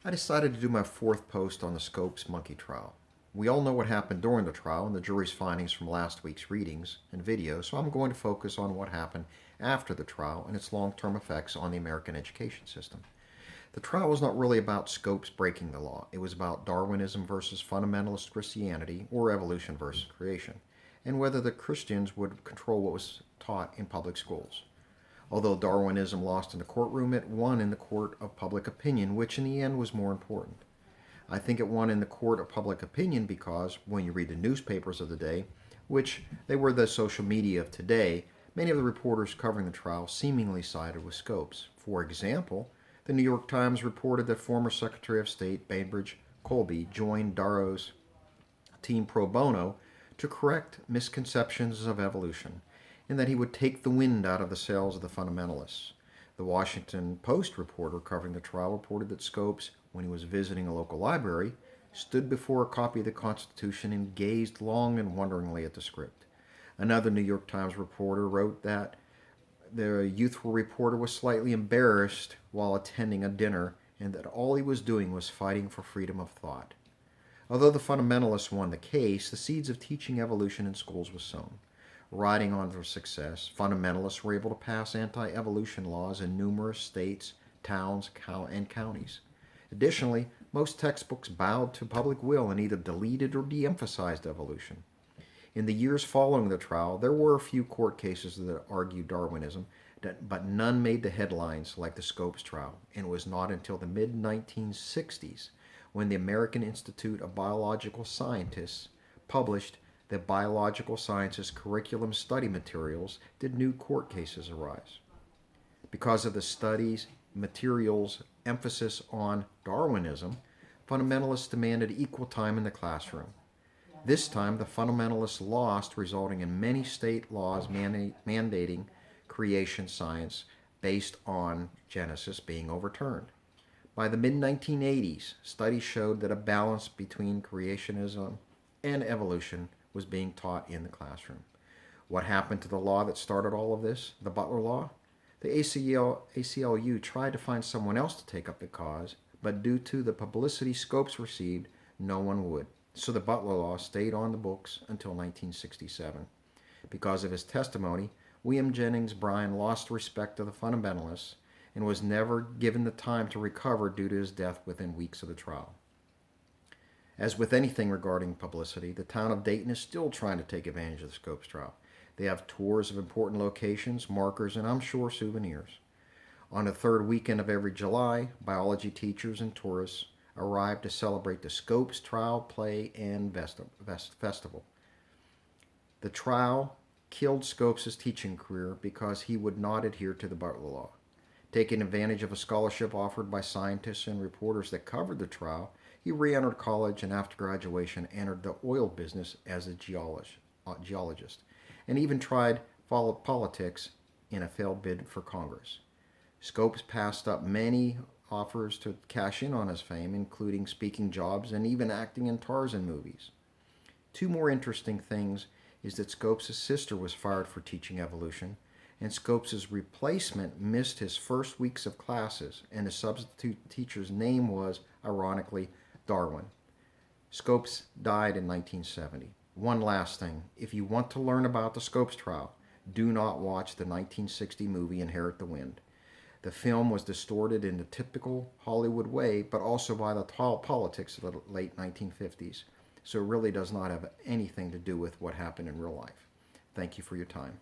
I decided to do my fourth post on the Scopes monkey trial. We all know what happened during the trial and the jury's findings from last week's readings and videos, so I'm going to focus on what happened after the trial and its long-term effects on the American education system. The trial was not really about Scopes breaking the law. It was about Darwinism versus fundamentalist Christianity, or evolution versus creation, and whether the Christians would control what was taught in public schools. Although Darwinism lost in the courtroom, it won in the court of public opinion, which in the end was more important. I think it won in the court of public opinion because when you read the newspapers of the day, which they were the social media of today, many of the reporters covering the trial seemingly sided with Scopes. For example, the New York Times reported that former Secretary of State Bainbridge Colby joined Darrow's team pro bono to correct misconceptions of evolution, and that he would take the wind out of the sails of the fundamentalists. The Washington Post reporter covering the trial reported that Scopes, when he was visiting a local library, stood before a copy of the Constitution and gazed long and wonderingly at the script. Another New York Times reporter wrote that the youthful reporter was slightly embarrassed while attending a dinner and that all he was doing was fighting for freedom of thought. Although the fundamentalists won the case, the seeds of teaching evolution in schools was sown. Riding on their success, fundamentalists were able to pass anti-evolution laws in numerous states, towns, and counties. Additionally, most textbooks bowed to public will and either deleted or de-emphasized evolution. In the years following the trial, there were a few court cases that argued Darwinism, but none made the headlines like the Scopes trial, and it was not until the mid-1960s when the American Institute of Biological Scientists published the Biological Sciences Curriculum Study Materials did new court cases arise. Because of the studies materials' emphasis on Darwinism, fundamentalists demanded equal time in the classroom. This time, the fundamentalists lost, resulting in many state laws mandating creation science based on Genesis being overturned. By the mid-1980s, studies showed that a balance between creationism and evolution was being taught in the classroom. What happened to the law that started all of this, the Butler Law? The ACLU tried to find someone else to take up the cause, but due to the publicity Scopes received, no one would. So the Butler Law stayed on the books until 1967. Because of his testimony, William Jennings Bryan lost respect of the fundamentalists and was never given the time to recover due to his death within weeks of the trial. As with anything regarding publicity, the town of Dayton is still trying to take advantage of the Scopes trial. They have tours of important locations, markers, and I'm sure souvenirs. On the third weekend of every July, biology teachers and tourists arrive to celebrate the Scopes trial, play, and festival. The trial killed Scopes' teaching career because he would not adhere to the Butler Law. Taking advantage of a scholarship offered by scientists and reporters that covered the trial, he re-entered college and after graduation entered the oil business as a geologist, and even tried politics in a failed bid for Congress. Scopes passed up many offers to cash in on his fame, including speaking jobs and even acting in Tarzan movies. Two more interesting things is that Scopes' sister was fired for teaching evolution, and Scopes' replacement missed his first weeks of classes, and the substitute teacher's name was, ironically, Darwin. Scopes died in 1970. One last thing, if you want to learn about the Scopes trial, do not watch the 1960 movie Inherit the Wind. The film was distorted in the typical Hollywood way, but also by the politics of the late 1950s. So it really does not have anything to do with what happened in real life. Thank you for your time.